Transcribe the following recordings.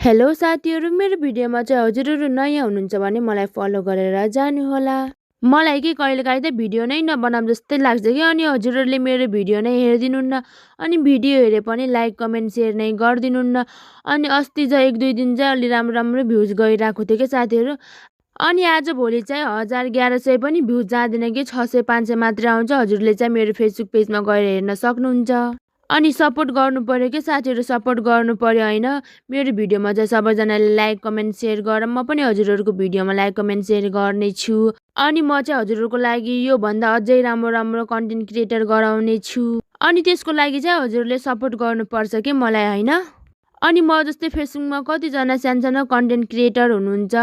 Hello साथीहरू, मेरो भिडियोमा चाहिँ हजुरहरू नयाँ हुनुहुन्छ भने मलाई फलो गरेर जानुहोला। मलाई के कहिलेकाहीँ त भिडियो नै नबनाऊँ जस्तै लाग्छ कि, अनि हजुरहरूले मेरो भिडियो नै हेरिदिनुहुन्न, अनि भिडियो हेरे पनि लाइक कमेन्ट सेयर नै गरिदिनुहुन्न। अनि अस्ति चाहिँ 1-2 दिन चाहिँ अलि राम्रो राम्रो भ्युज गइरहेको थियो क्या साथीहरू। अनि आजभोलि चाहिँ 1000-1100 पनि भ्युज जाँदैन कि 600-500 मात्रै आउँछ। हजुरले चाहिँ मेरो फेसबुक पेजमा गएर हेर्न सक्नुहुन्छ। अनि सपोर्ट गर्नु पर्यो के साथीहरू, सपोर्ट गर्नु पर्यो होइन। मेरो भिडियोमा चाहिँ सबैजनाले लाइक कमेन्ट सेयर गर, म पनि हजुरहरूको भिडियोमा लाइक कमेन्ट सेयर गर्नेछु। अनि म चाहिँ हजुरहरूको लागि योभन्दा अझै राम्रो राम्रो कन्टेन्ट क्रिएटर गराउने छु। अनि त्यसको लागि चाहिँ हजुरले सपोर्ट गर्नुपर्छ कि मलाई होइन। अनि म जस्तै फेसबुकमा कतिजना सानसानो कन्टेन्ट क्रिएटर हुनुहुन्छ,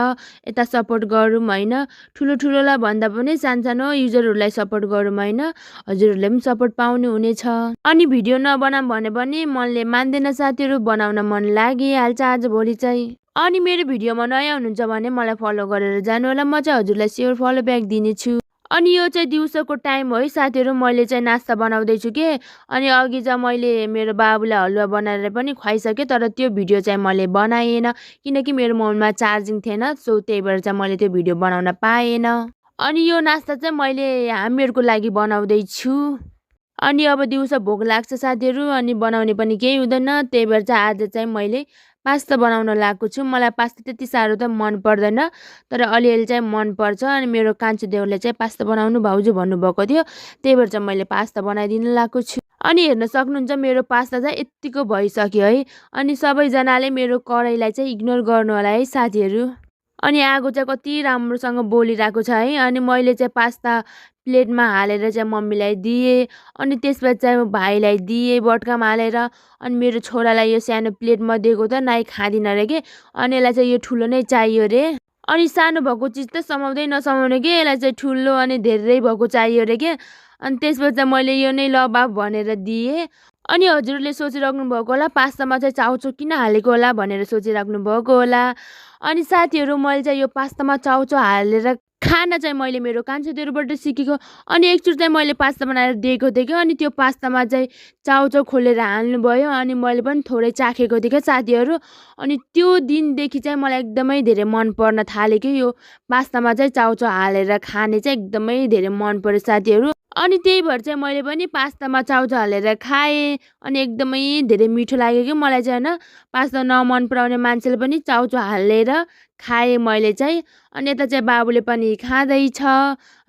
यता सपोर्ट गरौँ होइन। ठुलोलाई भन्दा पनि सानसानो युजरहरूलाई सपोर्ट गरौँ होइन। हजुरहरूले पनि सपोर्ट पाउनु हुनेछ। अनि भिडियो नबनाऊँ भने पनि मनले मान्दैन साथीहरू, बनाउन मन लागिहाल्छ आजभोलि चाहिँ। अनि मेरो भिडियोमा नयाँ हुनुहुन्छ भने मलाई फलो गरेर जानु होला, म चाहिँ हजुरलाई स्योर फलो ब्याक दिनेछु। अनि यो चाहिँ दिउँसोको टाइम हो है साथीहरू, मैले चाहिँ नास्ता बनाउँदैछु के। अनि अघि चाहिँ मैले मेरो बाबुलाई हलुवा बनाएर पनि खुवाइसकेँ, तर त्यो भिडियो चाहिँ मैले बनाएन किनकि मेरो मोबाइलमा चार्जिङ थिएन। सो त्यही भएर चाहिँ मैले त्यो भिडियो बनाउन पाएन। अनि यो नास्ता चाहिँ मैले हामीहरूको लागि बनाउँदैछु। अनि अब दिउँसो भोक लाग्छ साथीहरू, अनि बनाउने पनि केही हुँदैन। त्यही भएर चाहिँ आज चाहिँ मैले पास्ता बनाउन लागेको छु। मलाई पास्ता त्यति साह्रो त मन पर्दैन, तर अलिअलि चाहिँ मन पर्छ। अनि मेरो कान्छो देउरले चाहिँ पास्ता बनाउनु भाउजू भन्नुभएको थियो, त्यही भएर चाहिँ मैले पास्ता बनाइदिन लागेको छु। अनि हेर्न सक्नुहुन्छ मेरो पास्ता चाहिँ यत्तिको भइसक्यो है। अनि सबैजनाले मेरो कराईलाई चाहिँ इग्नोर गर्नु होला है साथीहरू। अनि आगो चाहिँ कति राम्रोसँग बोलिरहेको छ है। अनि मैले चाहिँ पास्ता प्लेटमा हालेर चाहिँ मम्मीलाई दिएँ, अनि त्यसपछि चाहिँ भाइलाई दिएँ बटकामा हालेर। अनि मेरो छोरालाई यो सानो प्लेटमा दिएको त नाइ खाँदिन अरे के, अनि यसलाई चाहिँ यो ठुलो नै चाहियो रे। अनि सानो भएको चिज त समाउँदै नसमाउने के, यसलाई चाहिँ ठुलो अनि धेरै भएको चाहियो रे के। अनि त्यसपछि चाहिँ मैले यो नै ल बाब भनेर दिएँ। अनि हजुरले सोचिराख्नु भएको होला पास्तामा चाहिँ चाउचाउ किन हालेको होला भनेर सोचिराख्नु भएको होला। अनि साथीहरू, मैले चाहिँ यो पास्तामा चाउचाउ हालेर खाना चाहिँ मैले मेरो कान्छो देउरबाट सिकेको। अनि एकचोटि चाहिँ मैले पास्ता बनाएर दिएको थिएँ क्या, अनि त्यो पास्तामा चाहिँ चाउचाउ खोलेर हाल्नुभयो। अनि मैले पनि थोरै चाखेको थिएँ क्या साथीहरू। अनि त्यो दिनदेखि चाहिँ मलाई एकदमै धेरै मन पर्न थाल्यो कि यो पास्तामा चाहिँ चाउचाउ हालेर खाने चाहिँ एकदमै धेरै मन पर्यो साथीहरू। अनि त्यही भएर चाहिँ मैले पनि पास्तामा चाउचाउ हालेर खाएँ, अनि एकदमै धेरै मिठो लाग्यो कि मलाई चाहिँ होइन। पास्ता नमन पराउने मान्छेले पनि चाउचाउ हालेर खाएँ मैले चाहिँ। अनि यता चाहिँ बाबुले पनि खाँदैछ।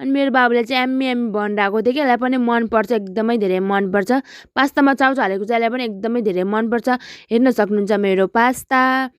अनि मेरो बाबुले चाहिँ एम्मी एम्मी भनिरहेको थियो कि यसलाई पनि मनपर्छ, एकदमै धेरै मनपर्छ पास्तामा चाउचाउ हालेको चाहिँ। यसलाई पनि एकदमै धेरै मनपर्छ। हेर्न सक्नुहुन्छ मेरो पास्ता।